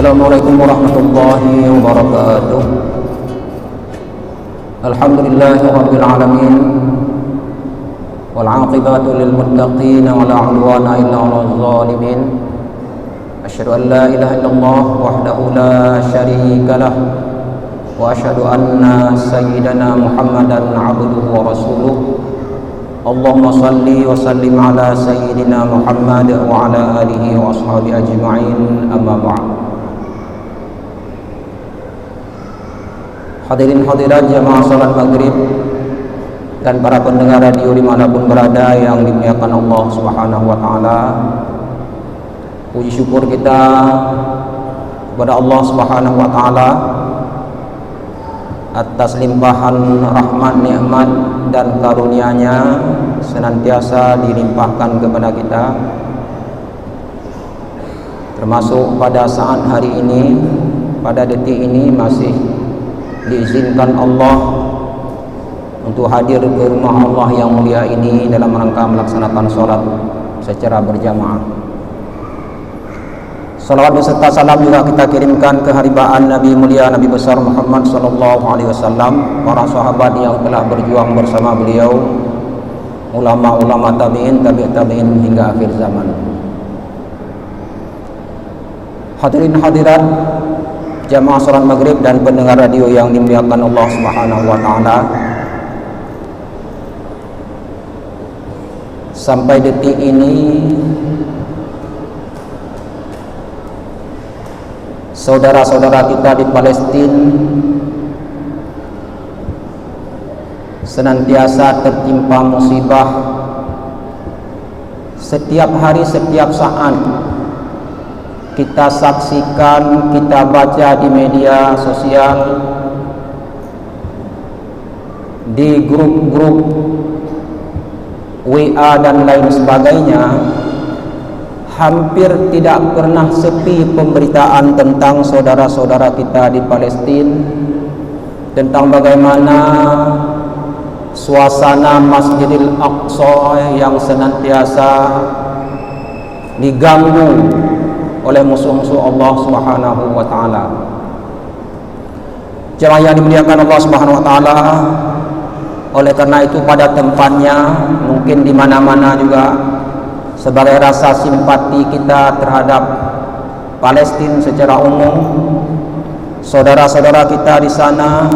Assalamualaikum warahmatullahi wabarakatuh. Alhamdulillahirabbil alamin. Wal 'aqibatu lil muttaqin wa la 'udwana illa 'alal zalimin. Asyhadu an la ilaha illallah wahdahu la syarika lah wa asyhadu anna sayyidana Muhammadan 'abduhu wa rasuluh. Allahumma salli wa sallim ala sayyidina Muhammad wa ala alihi wa ashabihi ajma'in, amma ba'd. Hadirin hadirat jamaah salat maghrib dan para pendengar radio dimanapun berada yang dimuliakan Allah Subhanahu wa ta'ala, puji syukur kita kepada Allah Subhanahu wa ta'ala atas limpahan rahmat, nikmat dan karunia-Nya senantiasa dilimpahkan kepada kita, termasuk pada saat hari ini, pada detik ini masih diizinkan Allah untuk hadir ke rumah Allah yang mulia ini dalam rangka melaksanakan sholat secara berjamaah. Salawat beserta salam juga kita kirimkan ke haribaan Nabi mulia, Nabi besar Muhammad sallallahu alaihi wasallam, para sahabat yang telah berjuang bersama beliau, ulama-ulama tabi'in, tabi'in hingga akhir zaman. Hadirin hadirat jamaah salat maghrib dan pendengar radio yang dimuliakan Allah Subhanahu wa ta'ala, sampai detik ini saudara-saudara kita di Palestina senantiasa tertimpa musibah. Setiap hari, setiap saat kita saksikan, kita baca di media sosial, di grup-grup WA dan lain sebagainya, hampir tidak pernah sepi pemberitaan tentang saudara-saudara kita di Palestina, tentang bagaimana suasana Masjidil Aqsa yang senantiasa diganggu oleh musuh-musuh Allah Subhanahu wa ta'ala. Jemaah yang dimuliakan Allah Subhanahu wa ta'ala, oleh karena itu pada tempatnya, mungkin di mana-mana juga, sebagai rasa simpati kita terhadap Palestina secara umum, saudara-saudara kita di sana,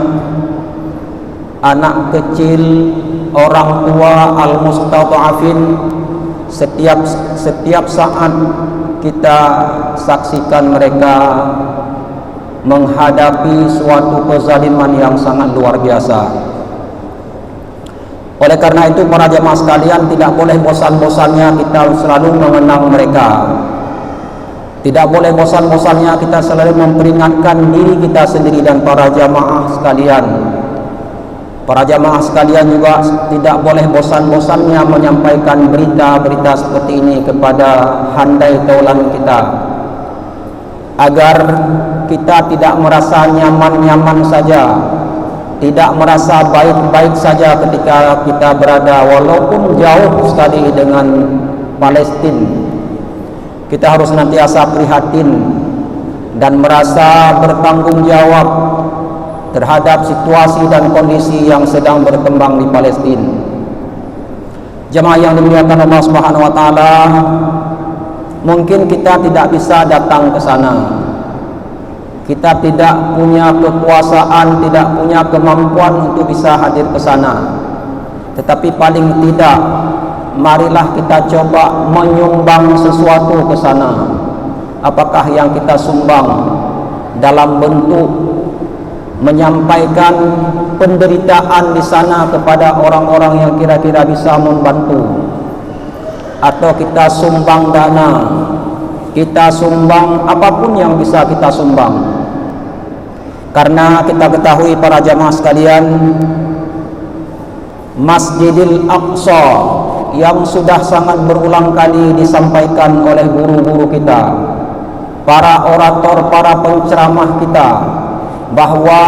anak kecil, orang tua, al-mustadhafin, setiap saat kita saksikan mereka menghadapi suatu kezaliman yang sangat luar biasa. Oleh karena itu para jemaah sekalian, tidak boleh bosan-bosannya kita selalu mengenang mereka. Tidak boleh bosan-bosannya kita selalu memperingatkan diri kita sendiri dan para jemaah sekalian. Para jemaah sekalian juga tidak boleh bosan-bosannya menyampaikan berita-berita seperti ini kepada handai taulan kita, agar kita tidak merasa nyaman-nyaman saja, tidak merasa baik-baik saja ketika kita berada walaupun jauh sekali dengan Palestina. Kita harus nantiasa prihatin dan merasa bertanggung jawab terhadap situasi dan kondisi yang sedang berkembang di Palestina. Jemaah yang dimuliakan Allah Subhanahu wa ta'ala, mungkin kita tidak bisa datang ke sana, kita tidak punya kekuasaan, tidak punya kemampuan untuk bisa hadir ke sana. Tetapi paling tidak, marilah kita coba menyumbang sesuatu ke sana. Apakah yang kita sumbang dalam bentuk menyampaikan penderitaan di sana kepada orang-orang yang kira-kira bisa membantu, atau kita sumbang dana, kita sumbang apapun yang bisa kita sumbang. Karena kita ketahui para jamaah sekalian, Masjidil Aqsa yang sudah sangat berulang kali disampaikan oleh guru-guru kita, para orator, para penceramah kita, bahwa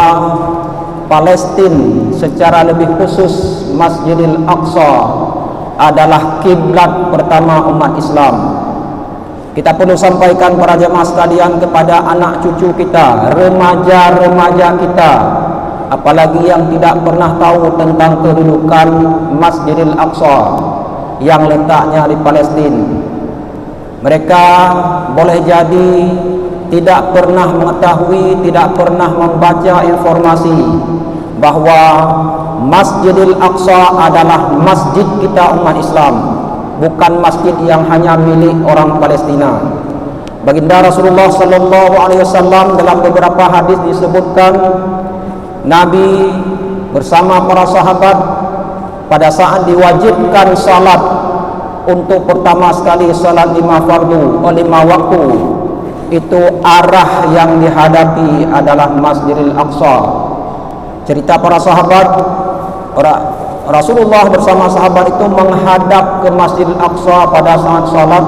Palestina secara lebih khusus Masjidil Aqsa adalah kiblat pertama umat Islam. Kita perlu sampaikan para jemaah sekalian kepada anak cucu kita, remaja-remaja kita, apalagi yang tidak pernah tahu tentang kedudukan Masjidil Aqsa yang letaknya di Palestina. Mereka boleh jadi tidak pernah mengetahui, tidak pernah membaca informasi bahwa Masjidil Aqsa adalah masjid kita umat Islam, bukan masjid yang hanya milik orang Palestina. Baginda Rasulullah sallallahu alaihi wasallam dalam beberapa hadis disebutkan Nabi bersama para sahabat pada saat diwajibkan salat untuk pertama sekali salat 5 fardu, 5 waktu, itu arah yang dihadapi adalah Masjidil Aqsa. Cerita para sahabat, Rasulullah bersama sahabat itu menghadap ke Masjidil Aqsa pada saat salat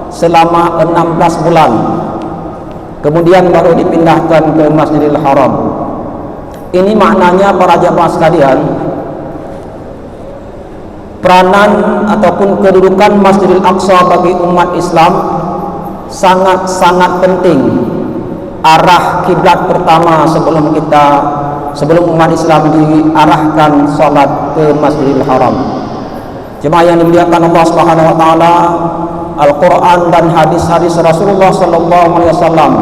selama 16 bulan. Kemudian baru dipindahkan ke Masjidil Haram. Ini maknanya para jamaah sekalian, peranan ataupun kedudukan Masjidil Aqsa bagi umat Islam sangat-sangat penting. Arah kiblat pertama sebelum umat Islam diarahkan salat ke Masjidil Haram. Jemaah yang dimuliakan Allah Subhanahu wa taala, Al-Qur'an dan hadis-hadis Rasulullah sallallahu alaihi wasallam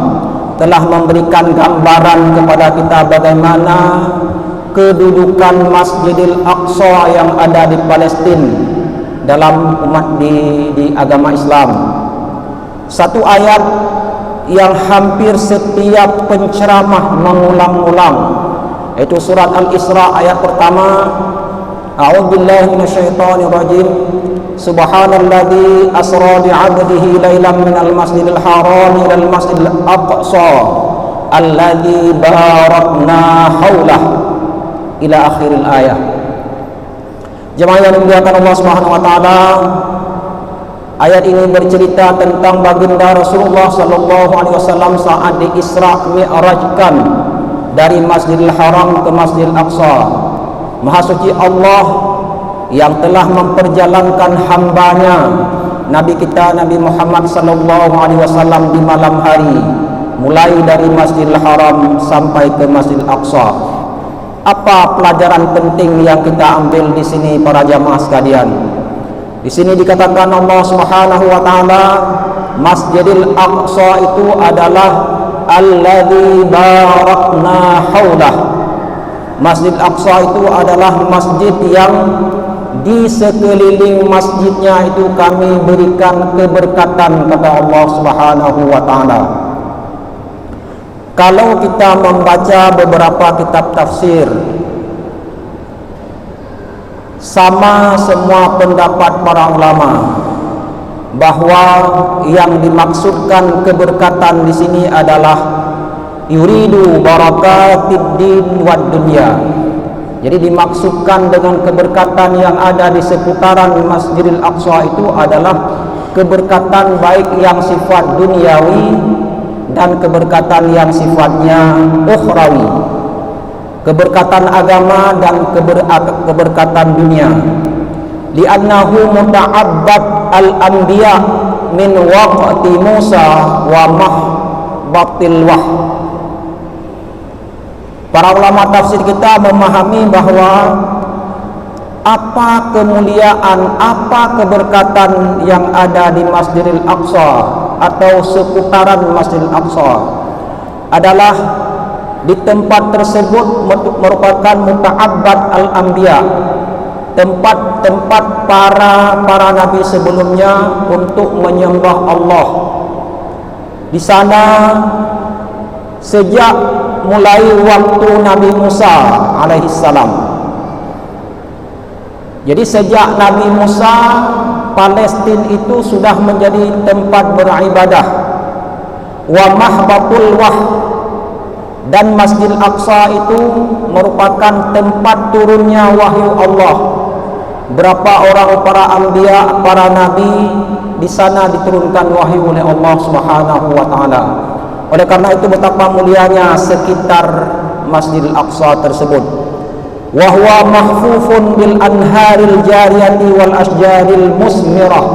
telah memberikan gambaran kepada kita bagaimana kedudukan Masjidil Aqsa yang ada di Palestina dalam umat di agama Islam. Satu ayat yang hampir setiap penceramah mengulang-ulang, yaitu surat Al-Isra ayat pertama, A'udzubillahi minasyaitonir rajim. Subhanalladzi asra bi'abdihi lailan minal masjidil haram ilal masjidil aqsa alladzi barakna haulah, ila akhiril ayat. Jemaah yang dimuliakan Allah Subhanahu wa taala, ayat ini bercerita tentang baginda Rasulullah sallallahu alaihi wasallam saat di Isra Mi'rajkan dari Masjidil Haram ke Masjidil Aqsa. Maha suci Allah yang telah memperjalankan hambanya Nabi kita Nabi Muhammad sallallahu alaihi wasallam di malam hari, mulai dari Masjidil Haram sampai ke Masjidil Aqsa. Apa pelajaran penting yang kita ambil di sini para jamaah sekalian? Di sini dikatakan Allah Subhanahu wa taala, Masjidil Aqsa itu adalah alladzi barakna haulah. Masjid Aqsa itu adalah masjid yang di sekeliling masjidnya itu kami berikan keberkatan, kata Allah Subhanahu wa taala. Kalau kita membaca beberapa kitab tafsir, sama semua pendapat para ulama bahwa yang dimaksudkan keberkatan di sini adalah yuridu barakatid din wad dunya. Jadi dimaksudkan dengan keberkatan yang ada di seputaran Masjidil Aqsa itu adalah keberkatan baik yang sifat duniawi dan keberkatan yang sifatnya ukhrawi, keberkatan agama dan keberkatan dunia. Li'annahu muta'abbad al-anbiya min waqti Musa wa mahbatil wah. Para ulama tafsir kita memahami bahwa apa kemuliaan, apa keberkatan yang ada di Masjidil Aqsa atau seputaran Masjidil Aqsa adalah di tempat tersebut merupakan muta'abbad al-anbiya, tempat-tempat para nabi sebelumnya untuk menyembah Allah. Di sana sejak mulai waktu Nabi Musa alaihissalam. Jadi sejak Nabi Musa, Palestina itu sudah menjadi tempat beribadah. Wa mahbatul wah, dan Masjid Aqsa itu merupakan tempat turunnya wahyu Allah. Berapa orang para anbiya, para nabi di sana diturunkan wahyu oleh Allah Subhanahu wa taala. Oleh karena itu betapa mulianya sekitar Masjidil Aqsa tersebut. Wa huwa mahfufun bil anharil jariyati wal asjaril musmirah.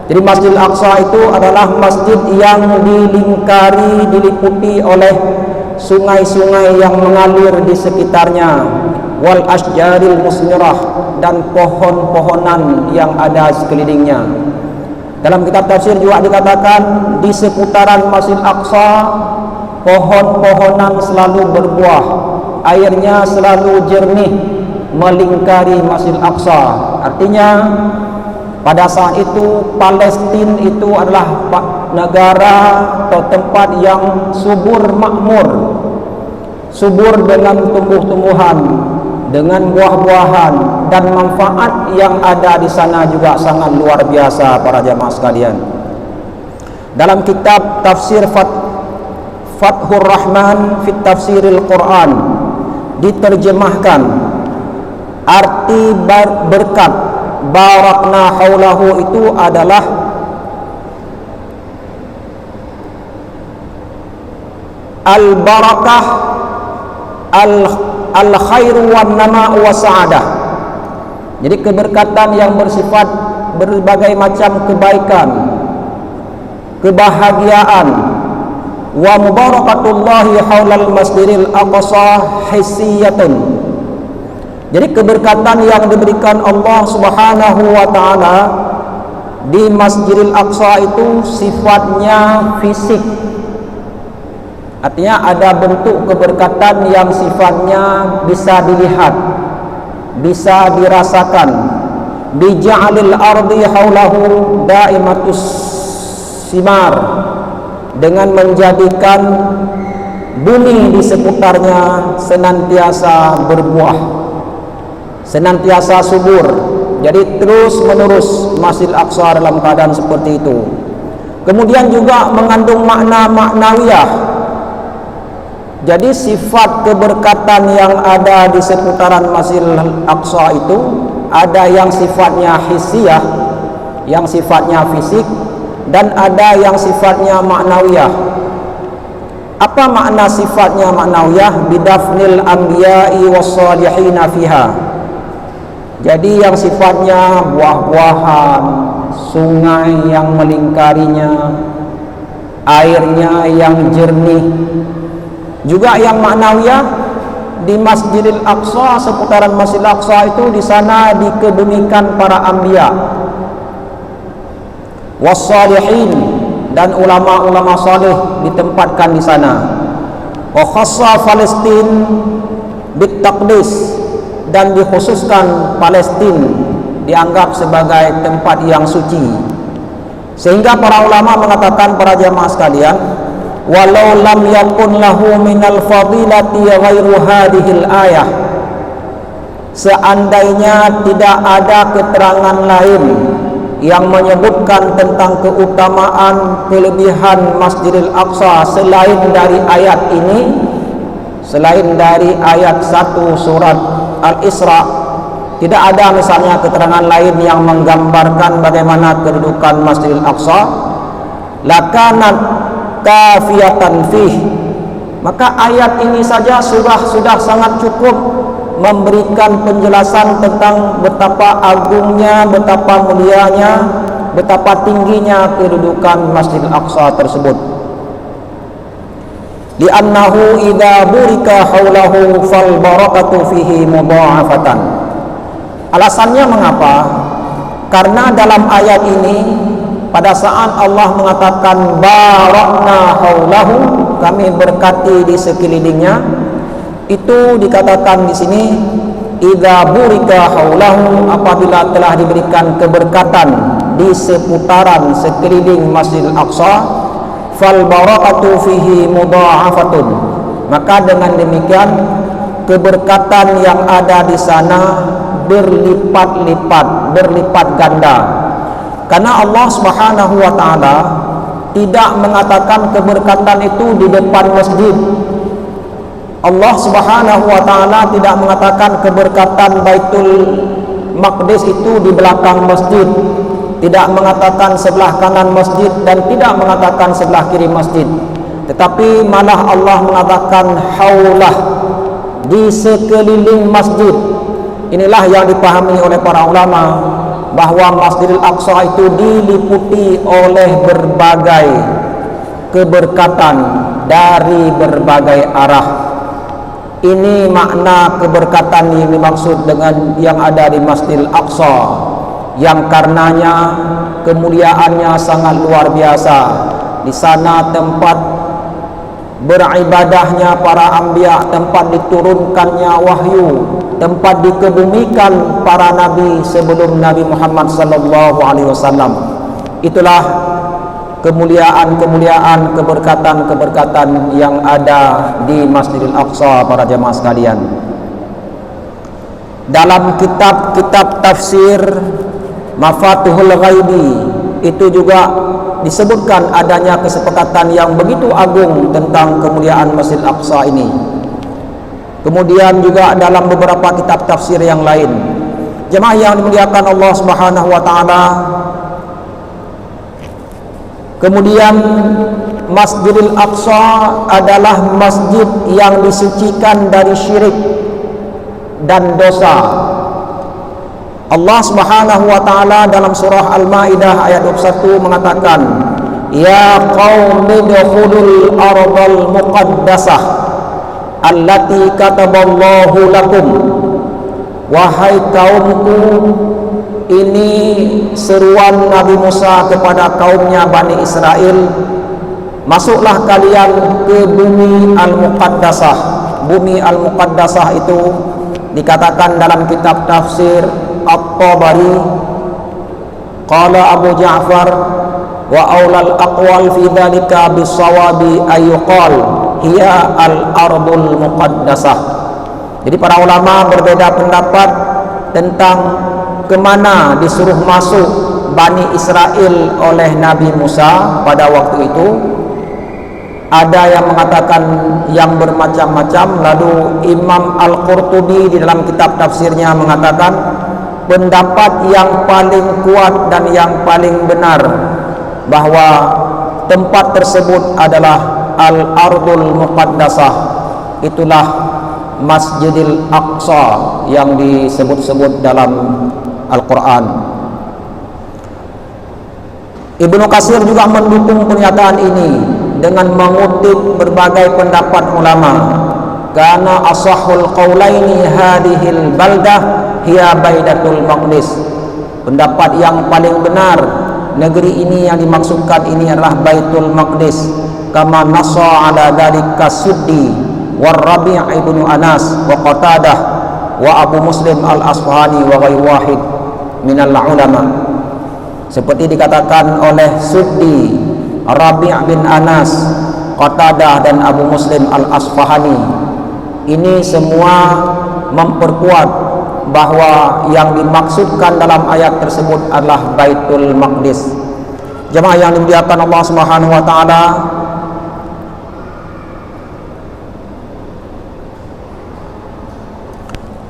Jadi Masjidil Aqsa itu adalah masjid yang diliputi oleh sungai-sungai yang mengalir di sekitarnya, wal asjaril musmirah, dan pohon-pohonan yang ada sekelilingnya. Dalam kitab tafsir juga dikatakan di seputaran Masjidil Aqsa pohon-pohonan selalu berbuah, airnya selalu jernih melingkari Masjidil Aqsa. Artinya pada saat itu Palestina itu adalah negara atau tempat yang subur makmur, subur dengan tumbuh-tumbuhan, dengan buah-buahan, dan manfaat yang ada di sana juga sangat luar biasa para jamaah sekalian. Dalam kitab tafsir Fathur Rahman fi Tafsiril Quran diterjemahkan arti berkat barakna haulahu itu adalah al-barakah al-khairu wan nama wa sa'adah. Jadi keberkatan yang bersifat berbagai macam kebaikan, kebahagiaan, wa mubarakatullahi haulal masjidil aqsa hissiyatun. Jadi keberkatan yang diberikan Allah Subhanahu wa taala di Masjidil Aqsa itu sifatnya fisik. Artinya ada bentuk keberkatan yang sifatnya bisa dilihat, bisa dirasakan. Bija'alil ardi haulahu daimatus simar, dengan menjadikan bumi di seputarnya senantiasa berbuah, senantiasa subur. Jadi terus menerus Masjidil Aqsa dalam keadaan seperti itu. Kemudian juga mengandung makna maknawiyah. Jadi sifat keberkatan yang ada di seputaran Masjidil Aqsa itu ada yang sifatnya hissiyah, yang sifatnya fisik, dan ada yang sifatnya maknawiyah. Apa makna sifatnya maknawiyah? Bidafnil anbiya'i wassalihina fiha. Jadi yang sifatnya buah-buahan, sungai yang melingkarinya, airnya yang jernih. Juga yang maknawiyah di Masjidil Aqsa, seputaran Masjidil Aqsa itu di sana dikebumikan para anbiya wassalihin, dan ulama-ulama saleh ditempatkan di sana. Wa khassa Palestin bitaqdis, dan dikhususkan Palestina dianggap sebagai tempat yang suci. Sehingga para ulama mengatakan, para jamaah sekalian, walau lam yakun lahu minal fadilati ghairu hadhil ayah, seandainya tidak ada keterangan lain yang menyebutkan tentang keutamaan kelebihan Masjidil Aqsa selain dari ayat ini, selain dari ayat 1 surat Al-Isra, tidak ada misalnya keterangan lain yang menggambarkan bagaimana kedudukan Masjidil Aqsa, lakanat kafiyatan fih, maka ayat ini saja sudah sangat cukup memberikan penjelasan tentang betapa agungnya, betapa mulianya, betapa tingginya kedudukan Masjidil Aqsa tersebut. Li'annahu idza burika haulahu fal barakatu fihi mudha'afatan. Alasannya mengapa? Karena dalam ayat ini pada saat Allah mengatakan barakna haulahu, kami berkati di sekelilingnya, itu dikatakan di sini idza burika haulahu, apabila telah diberikan keberkatan di seputaran sekeliling Masjidil Aqsa, fal barakatu fihi mudha'afatun, maka dengan demikian keberkatan yang ada di sana berlipat ganda. Karena Allah Subhanahu wa taala tidak mengatakan keberkatan itu di depan masjid. Allah Subhanahu wa taala tidak mengatakan keberkatan Baitul Maqdis itu di belakang masjid, tidak mengatakan sebelah kanan masjid, dan tidak mengatakan sebelah kiri masjid. Tetapi malah Allah mengatakan haulah, di sekeliling masjid. Inilah yang dipahami oleh para ulama bahwa Masjidil Aqsa itu diliputi oleh berbagai keberkatan dari berbagai arah. Ini makna keberkatan yang dimaksud dengan yang ada di Masjidil Aqsa, yang karenanya kemuliaannya sangat luar biasa. Di sana tempat beribadahnya para anbiya, tempat diturunkannya wahyu, tempat dikebumikan para nabi sebelum Nabi Muhammad sallallahu alaihi wasallam. Itulah kemuliaan-kemuliaan, keberkatan-keberkatan yang ada di Masjidil Aqsa, para jemaah sekalian. Dalam kitab-kitab tafsir Mafatihul Ghaibi itu juga disebutkan adanya kesepakatan yang begitu agung tentang kemuliaan Masjidil Aqsa ini. Kemudian juga dalam beberapa kitab tafsir yang lain. Jemaah yang dimuliakan Allah Subhanahu wa taala, kemudian Masjidil Aqsa adalah masjid yang disucikan dari syirik dan dosa. Allah Subhanahu wa taala dalam surah Al-Maidah ayat 21 mengatakan, "Ya qaumi dukhulul ardal muqaddasah allati kataballahu lakum." Wahai kaumku, ini seruan Nabi Musa kepada kaumnya Bani Israel, masuklah kalian ke bumi Al-Muqaddasah. Bumi Al-Muqaddasah itu dikatakan dalam kitab tafsir At-Tabari, qala Abu Ja'far wa aulal aqwal fi dhalika bis-sawabi ayyuqal hiya al-ardul muqaddasah. Jadi para ulama berbeda pendapat tentang kemana disuruh masuk Bani Israel oleh Nabi Musa pada waktu itu. Ada yang mengatakan yang bermacam-macam. Lalu Imam Al-Qurtubi di dalam kitab tafsirnya mengatakan pendapat yang paling kuat dan yang paling benar bahwa tempat tersebut adalah Al-Ardul Muqaddasah. Itulah Masjidil Aqsa yang disebut-sebut dalam Al-Quran. Ibnu Katsir juga mendukung pernyataan ini dengan mengutip berbagai pendapat ulama. Karena asahul qaulaini hadhil baldah hiya Baitul Maqdis. Pendapat yang paling benar, negeri ini yang dimaksudkan ini adalah Baitul Maqdis. Kama nassa ala dzalika Suddi wa Rabi' ibnu Anas wa Qatadah wa Abu Muslim al-Asfahani wa ghairu wahid minal ulama. Seperti dikatakan oleh Suddi, Rabi' bin Anas, Qatadah dan Abu Muslim al-Asfahani. Ini semua memperkuat bahwa yang dimaksudkan dalam ayat tersebut adalah Baitul Maqdis. Jemaah yang dimuliakan Allah Subhanahu wa taala,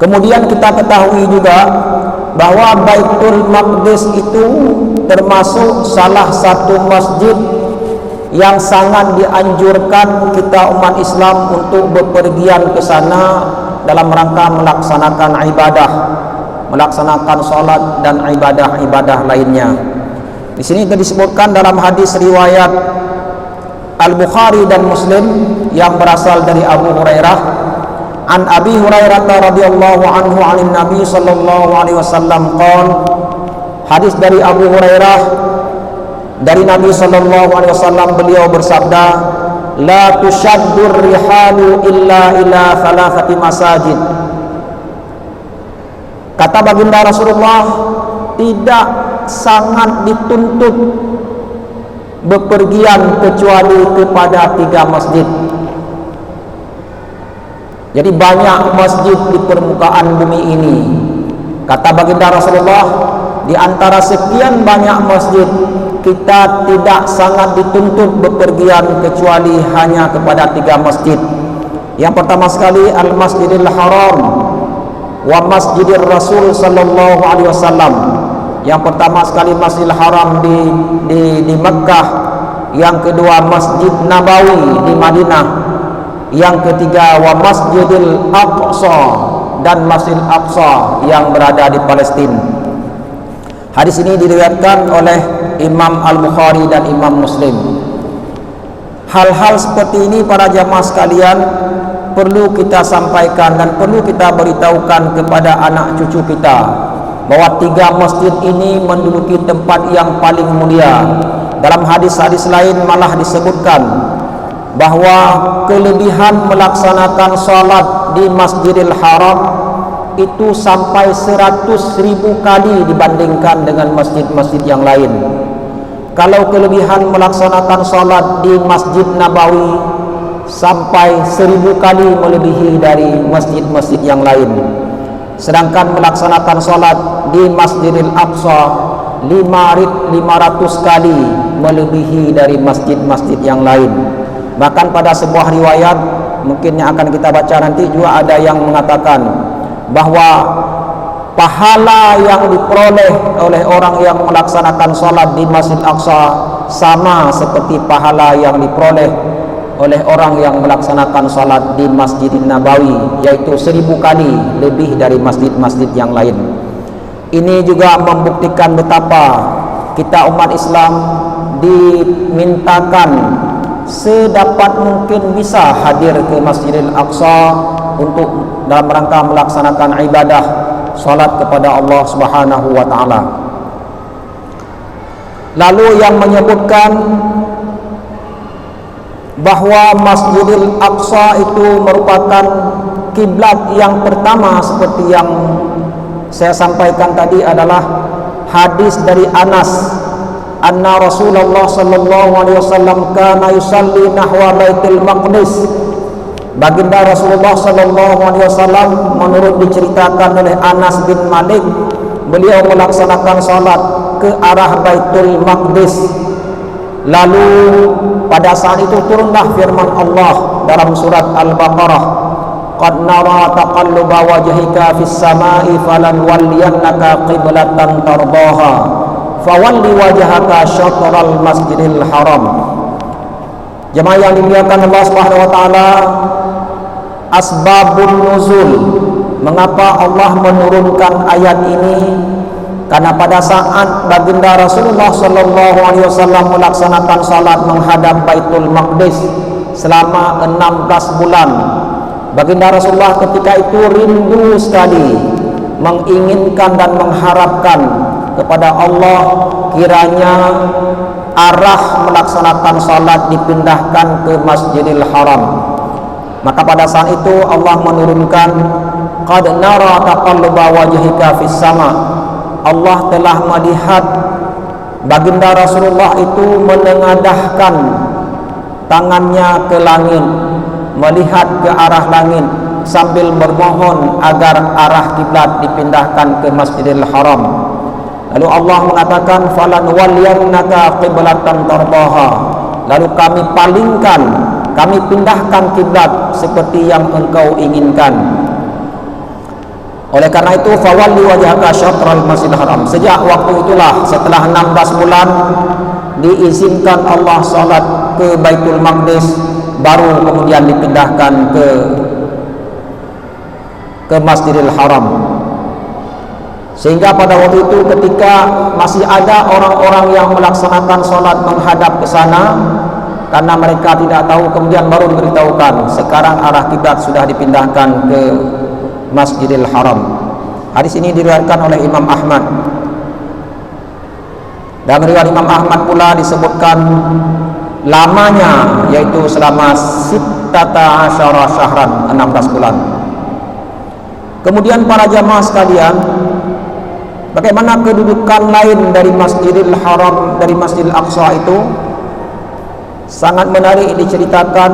kemudian kita ketahui juga bahwa Baitul Maqdis itu termasuk salah satu masjid yang sangat dianjurkan kita umat Islam untuk bepergian ke sana dalam rangka melaksanakan ibadah, melaksanakan salat dan ibadah-ibadah lainnya. Di sini disebutkan dalam hadis riwayat Al-Bukhari dan Muslim yang berasal dari Abu Hurairah, an Abi Hurairah radhiyallahu anhu 'anil Nabi sallallahu alaihi wasallam qala, hadis dari Abu Hurairah dari Nabi sallallahu alaihi wasallam, beliau bersabda, la tushaddur rihalu illa ila thalathati masajid. Kata baginda Rasulullah, tidak sangat dituntut bepergian kecuali kepada 3 masjid. Jadi banyak masjid di permukaan bumi ini. Kata baginda Rasulullah, di antara sekian banyak masjid, kita tidak sangat dituntut bepergian kecuali hanya kepada 3 masjid. Yang pertama sekali Al-Masjidil Haram wa Masjidir Rasul sallallahu alaihi wasallam. Yang pertama sekali Masjidil Haram di Mekkah, yang kedua Masjid Nabawi di Madinah, yang ketiga wa Masjidil Aqsa dan Masjid Aqsa yang berada di Palestina. Hadis ini diriwayatkan oleh Imam Al-Bukhari dan Imam Muslim. Hal-hal seperti ini para jamaah sekalian perlu kita sampaikan dan perlu kita beritahukan kepada anak cucu kita bahwa 3 masjid ini menduduki tempat yang paling mulia. Dalam hadis-hadis lain malah disebutkan bahwa kelebihan melaksanakan salat di Masjidil Haram itu sampai 100.000 kali dibandingkan dengan masjid-masjid yang lain. Kalau kelebihan melaksanakan salat di Masjid Nabawi sampai 1000 kali melebihi dari masjid-masjid yang lain. Sedangkan melaksanakan salat di Masjidil Aqsa 500 kali melebihi dari masjid-masjid yang lain. Bahkan pada sebuah riwayat mungkin yang akan kita baca nanti juga ada yang mengatakan bahwa pahala yang diperoleh oleh orang yang melaksanakan salat di Masjid Aqsa sama seperti pahala yang diperoleh oleh orang yang melaksanakan salat di Masjid Nabawi, yaitu 1000 kali lebih dari masjid-masjid yang lain. Ini juga membuktikan betapa kita umat Islam dimintakan sedapat mungkin bisa hadir ke Masjidil Aqsa untuk dalam rangka melaksanakan ibadah salat kepada Allah Subhanahu wa taala. Lalu yang menyebutkan bahwa Masjidil Aqsa itu merupakan kiblat yang pertama seperti yang saya sampaikan tadi adalah hadis dari Anas, anna Rasulullah sallallahu alaihi wasallam kana yusalli nahwa Baitul Maqdis. Baginda Rasulullah sallallahu alaihi wasallam menurut diceritakan oleh Anas bin Malik, beliau melaksanakan salat ke arah Baitul Maqdis. Lalu pada saat itu turunlah firman Allah dalam surat Al-Baqarah, qad nara taqalluba wajhika fis samai falanwalliyannaka qiblatan tardaha fawalli wajhaka syatral masjidil haram. Jemaah yang dimuliakan Allah Subhanahu wa taala, asbabun nuzul, mengapa Allah menurunkan ayat ini? Karena pada saat baginda Rasulullah sallallahu alaihi wasallam melaksanakan salat menghadap Baitul Maqdis selama 16 bulan, baginda Rasulullah ketika itu rindu sekali, menginginkan dan mengharapkan kepada Allah kiranya arah melaksanakan salat dipindahkan ke Masjidil Haram. Maka pada saat itu Allah menurunkan qad nara taqalluba wajhika fis sama. Allah telah melihat baginda Rasulullah itu menengadahkan tangannya ke langit, melihat ke arah langit sambil bermohon agar arah kiblat dipindahkan ke Masjidil Haram. Lalu Allah mengatakan falan walliyannaka qiblatan tardaha. Lalu kami palingkan, kami pindahkan kiblat seperti yang engkau inginkan. Oleh karena itu fawalli wajhaka syatral masjidil haram. Sejak waktu itulah setelah 16 bulan diizinkan Allah salat ke Baitul Maqdis, baru kemudian dipindahkan ke Masjidil Haram. Sehingga pada waktu itu ketika masih ada orang-orang yang melaksanakan salat menghadap ke sana, karena mereka tidak tahu, kemudian baru diberitahukan sekarang arah kiblat sudah dipindahkan ke Masjidil Haram. Hadis ini diriwayatkan oleh Imam Ahmad. Dalam riwayat Imam Ahmad pula disebutkan lamanya, yaitu selama 16 syahran, 16 bulan. Kemudian para jamaah sekalian, bagaimana kedudukan lain dari Masjidil Haram, dari Masjidil Aqsa itu? Sangat menarik diceritakan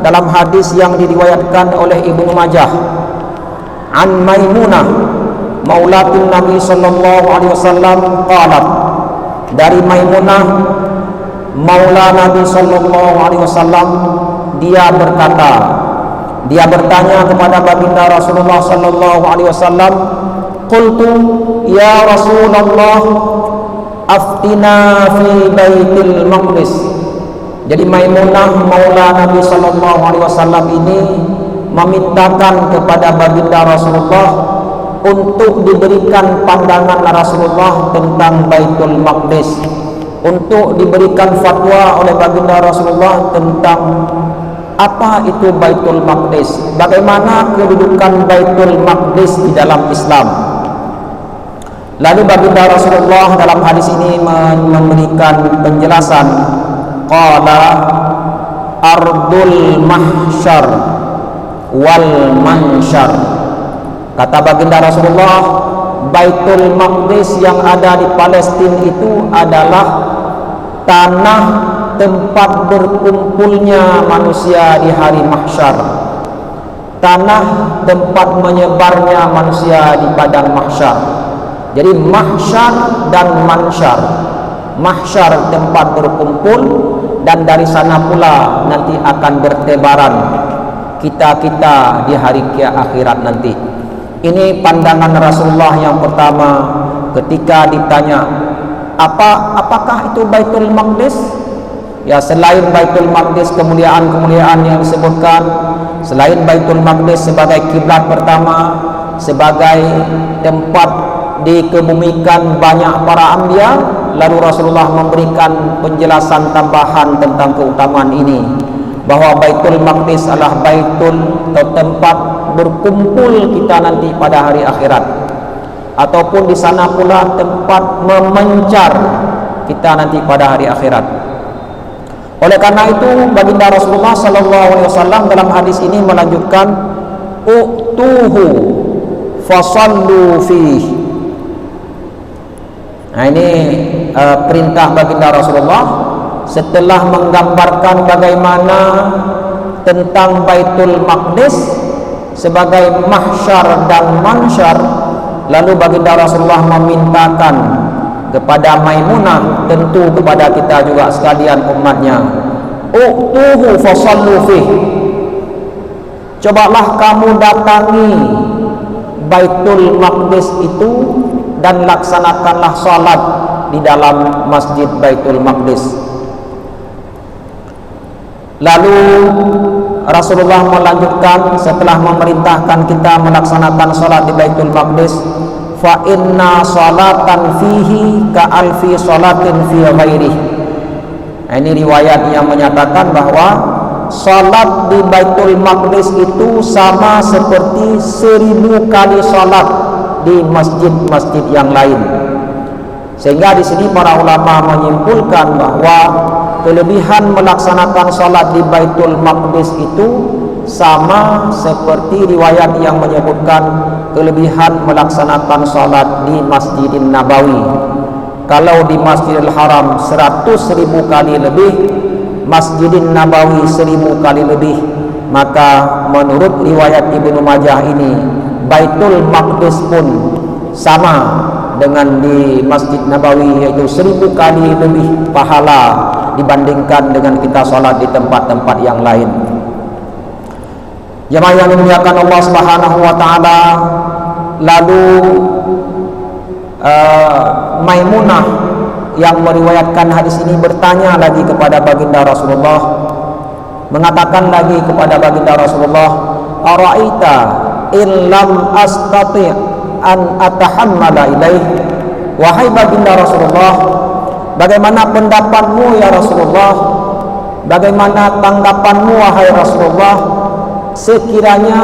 dalam hadis yang diriwayatkan oleh Ibnu Majah. An Maimunah maulatin Nabi sallallahu alaihi wasallam qalat, dari Maimunah maula Nabi sallallahu alaihi wasallam, dia berkata, dia bertanya kepada baginda Rasulullah sallallahu alaihi wasallam, qultu ya Rasulullah aftina fi Baitil Maqdis. Jadi Maimunah maula Nabi sallallahu alaihi wasallam ini memintakan kepada baginda Rasulullah untuk diberikan pandangan Rasulullah tentang Baitul Maqdis, untuk diberikan fatwa oleh baginda Rasulullah tentang apa itu Baitul Maqdis, bagaimana kedudukan Baitul Maqdis di dalam Islam. Lalu baginda Rasulullah dalam hadis ini memberikan penjelasan, qala ardul mahsyar wal mansyar. Kata baginda Rasulullah, Baitul Maqdis yang ada di Palestina itu adalah tanah tempat berkumpulnya manusia di hari mahsyar, tanah tempat menyebarnya manusia di padang mahsyar. Jadi mahsyar dan mansyar. Mahsyar tempat berkumpul, dan dari sana pula nanti akan bertebaran kita-kita di hari akhirat nanti. Ini pandangan Rasulullah yang pertama ketika ditanya, apakah itu Baitul Maqdis? Ya, selain Baitul Maqdis kemuliaan-kemuliaan yang disebutkan, selain Baitul Maqdis sebagai kiblat pertama, sebagai tempat dikebumikan banyak para anbiya, lalu Rasulullah memberikan penjelasan tambahan tentang keutamaan ini, bahwa Baitul Maqdis adalah baitul atau tempat berkumpul kita nanti pada hari akhirat, ataupun di sana pula tempat memancar kita nanti pada hari akhirat. Oleh karena itu baginda Rasulullah SAW dalam hadis ini melanjutkan, utuhu fasallu fihi. Nah, ini perintah baginda Rasulullah setelah menggambarkan bagaimana tentang Baitul Maqdis sebagai mahsyar dan mansyar. Lalu baginda Rasulullah memintakan kepada Maimunah, tentu kepada kita juga sekalian umatnya, utuhu fasallu fihi. Cobalah kamu datangi Baitul Maqdis itu dan laksanakanlah salat di dalam Masjid Baitul Maqdis. Lalu Rasulullah melanjutkan setelah memerintahkan kita melaksanakan salat di Baitul Maqdis, fa inna salatan fihi ka alfi salatin fi ghairihi. Ini riwayat yang menyatakan bahwa salat di Baitul Maqdis itu sama seperti 1000 kali salat di masjid-masjid yang lain. Sehingga di sini para ulama menyimpulkan bahwa kelebihan melaksanakan salat di Baitul Maqdis itu sama seperti riwayat yang menyebutkan kelebihan melaksanakan salat di Masjidin Nabawi. Kalau di Masjidil Haram 100.000 kali lebih, Masjidin Nabawi 1000 kali lebih, maka menurut riwayat Ibnu Majah ini Baitul Maqdis pun sama dengan di Masjid Nabawi, yaitu 1000 kali lebih pahala dibandingkan dengan kita salat di tempat-tempat yang lain. Jemaah yang dimuliakan Allah Subhanahu wa taala, lalu Maimunah yang meriwayatkan hadis ini bertanya lagi kepada baginda Rasulullah, mengatakan lagi kepada baginda Rasulullah, ara'aita illam astati' an atahammala ilaih. Wahai baginda Rasulullah, bagaimana pendapatmu ya Rasulullah, bagaimana tanggapanmu wahai Rasulullah, sekiranya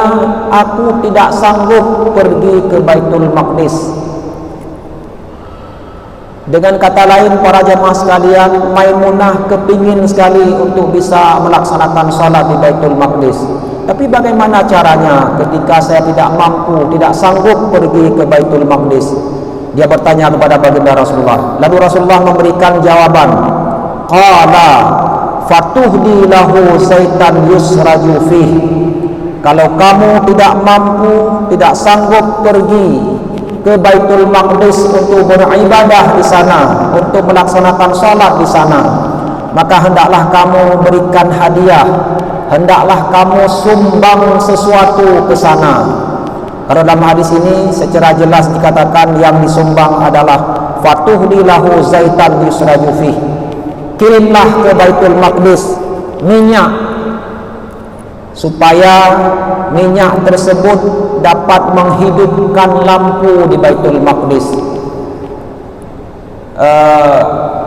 aku tidak sanggup pergi ke Baitul Maqdis. Dengan kata lain, para jamaah sekalian, Maimunah kepingin sekali untuk bisa melaksanakan salat di Baitul Maqdis. Tapi bagaimana caranya ketika saya tidak mampu, tidak sanggup pergi ke Baitul Maqdis? Dia bertanya kepada baginda Rasulullah. Lalu Rasulullah memberikan jawaban. Qala fatuhdi lahu zaitan yusraju fih. Kalau kamu tidak mampu, tidak sanggup pergi ke Baitul Maqdis untuk beribadah di sana, untuk melaksanakan salat di sana, maka hendaklah kamu berikan hadiah, hendaklah kamu sumbang sesuatu ke sana. Karena dalam hadis ini secara jelas dikatakan yang disumbang adalah fatuhdi lahu zaitan yusraju fih. Kirimlah ke Baitul Maqdis minyak supaya minyak tersebut dapat menghidupkan lampu di Baitul Maqdis.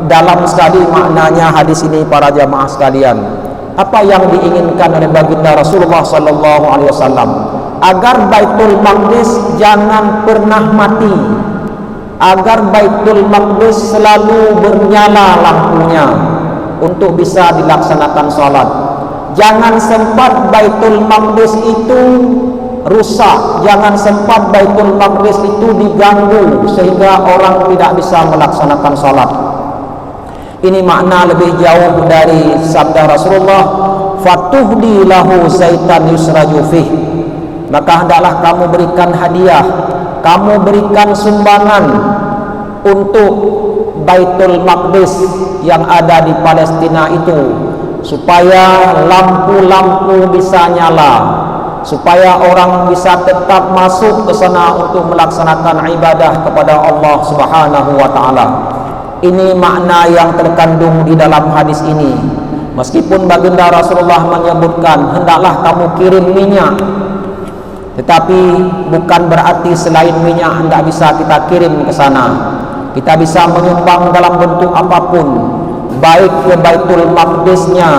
Dalam sekali maknanya hadis ini para jamaah sekalian. Apa yang diinginkan oleh baginda Rasulullah sallallahu alaihi wasallam? Agar Baitul Maqdis jangan pernah mati, agar Baitul Maqdis selalu bernyala lampunya untuk bisa dilaksanakan salat. Jangan sempat Baitul Maqdis itu rusak, jangan sempat Baitul Maqdis itu diganggu sehingga orang tidak bisa melaksanakan salat. Ini makna lebih jauh dari sabda Rasulullah, fatuhdi lahu zaitan yusraju fih. Maka hendaklah kamu berikan hadiah, kamu berikan sumbangan untuk Baitul Maqdis yang ada di Palestina itu, supaya lampu-lampu bisa nyala, supaya orang bisa tetap masuk ke sana untuk melaksanakan ibadah kepada Allah Subhanahu wa taala. Ini makna yang terkandung di dalam hadis ini. Meskipun baginda Rasulullah menyebutkan hendaklah kamu kirim minyak, tetapi bukan berarti selain minyak tidak bisa kita kirim ke sana. Kita bisa menyumbang dalam bentuk apapun, baik ke Baitul Maqdisnya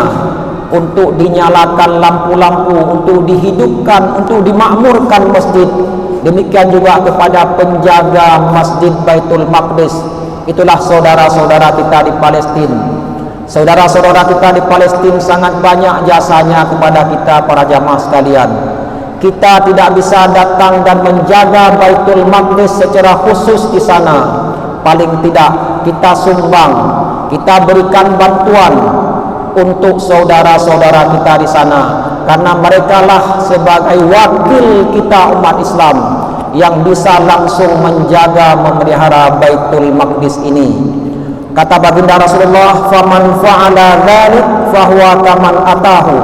untuk dinyalakan lampu-lampu, untuk dihidupkan, untuk dimakmurkan masjid. Demikian juga kepada penjaga masjid Baitul Maqdis. Itulah saudara-saudara kita di Palestina. Saudara-saudara kita di Palestina sangat banyak jasanya kepada kita para jamaah sekalian. Kita tidak bisa datang dan menjaga Baitul Maqdis secara khusus di sana. Paling tidak kita sumbang, kita berikan bantuan untuk saudara-saudara kita di sana, karena merekalah sebagai wakil kita umat Islam yang bisa langsung menjaga memelihara Baitul Maqdis ini. Kata baginda Rasulullah, faman fa'ala dzalik fahuwa kaman atahu.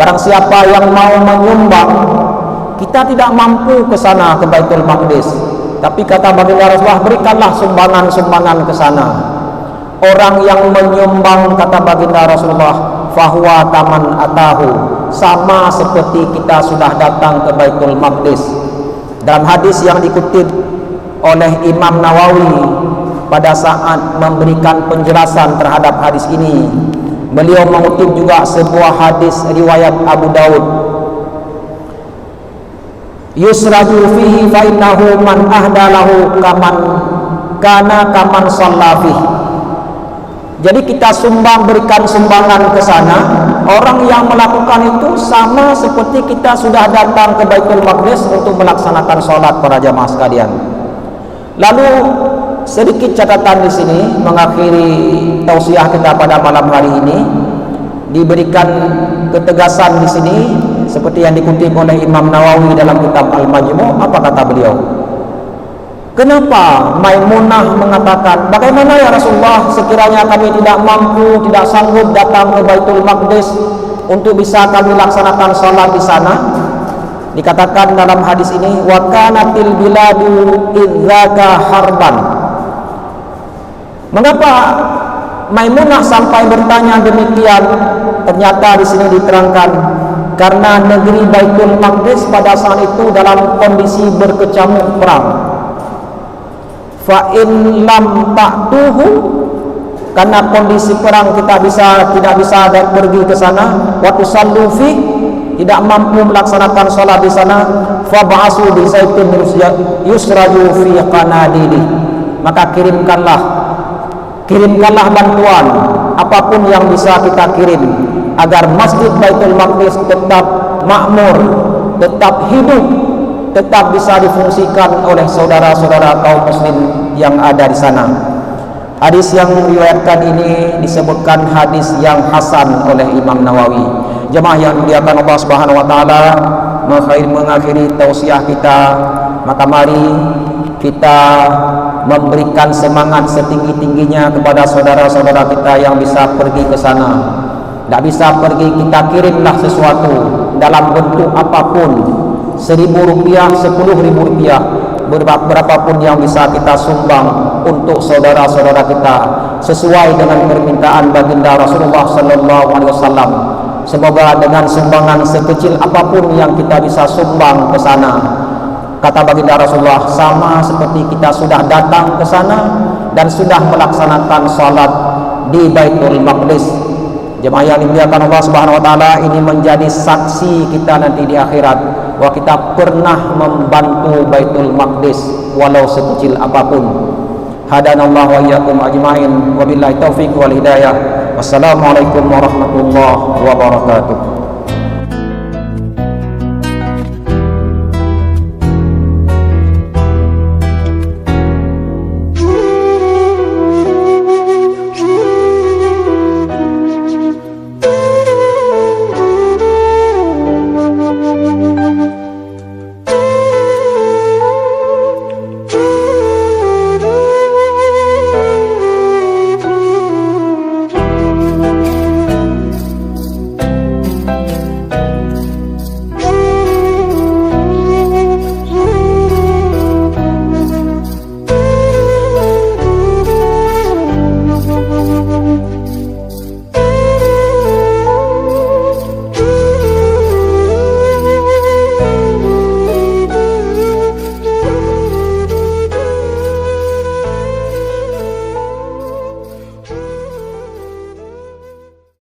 Barang siapa yang mau menyumbang, kita tidak mampu ke sana ke Baitul Maqdis, tapi kata baginda Rasulullah, berikanlah sumbangan-sumbangan ke sana. Orang yang menyumbang, kata baginda Rasulullah, fahuwa kaman atahu, sama seperti kita sudah datang ke Baitul Maqdis. Dalam hadis yang dikutip oleh Imam Nawawi pada saat memberikan penjelasan terhadap hadis ini, beliau mengutip juga sebuah hadis riwayat Abu Daud. Yusraju fihi fa innahu man ahdalahu kaman kana kaman shalla fihi. Jadi kita sumbang, berikan sumbangan ke sana. Orang yang melakukan itu sama seperti kita sudah datang ke Baitul Maqdis untuk melaksanakan sholat para jamaah sekalian. Lalu sedikit catatan di sini mengakhiri tausiah kita pada malam hari ini, diberikan ketegasan di sini seperti yang dikutip oleh Imam Nawawi dalam kitab Al-Majmu'. Apa kata beliau? Kenapa Maimunah mengatakan, bagaimana ya Rasulullah sekiranya kami tidak mampu, tidak sanggup datang ke Baitul Maqdis untuk bisa kami laksanakan salat di sana? Dikatakan dalam hadis ini, wa kanatil biladu idzaka harban. Mengapa Maimunah sampai bertanya demikian? Ternyata di sini diterangkan karena negeri Baitul Maqdis pada saat itu dalam kondisi berkecamuk perang. Fa in lam ta'tuhu, karena kondisi perang kita tidak bisa pergi ke sana, wa tusallu fi, tidak mampu melaksanakan salat di sana, fa ba'asu bi zaitin yusraju fi qanadili, maka kirimkanlah bantuan apapun yang bisa kita kirim agar Masjid Baitul Maqdis tetap makmur, tetap hidup, tetap bisa difungsikan oleh saudara-saudara kaum muslim yang ada di sana. Hadis yang diriwayatkan ini disebutkan hadis yang hasan oleh Imam Nawawi. Jemaah yang dimuliakan Allah Subhanahu wa taala, mengakhiri tausiah kita, maka mari kita memberikan semangat setinggi-tingginya kepada saudara-saudara kita yang bisa pergi ke sana. Tidak bisa pergi, kita kirimlah sesuatu dalam bentuk apapun, Rp1.000, Rp10.000, berapapun yang bisa kita sumbang untuk saudara-saudara kita sesuai dengan permintaan baginda Rasulullah sallallahu alaihi wasallam. Semoga dengan sumbangan sekecil apapun yang kita bisa sumbang ke sana, kata baginda Rasulullah, sama seperti kita sudah datang ke sana dan sudah melaksanakan salat di Baitul Maqdis. Jemaah yang dimuliakan Allah Subhanahu wa taala, ini menjadi saksi kita nanti di akhirat bahwa kita pernah membantu Baitul Maqdis walau sekecil apapun. Hadanallahu wa iyyakum ajmain, wabillahi taufiq wal hidayah. Wassalamualaikum warahmatullahi wabarakatuh.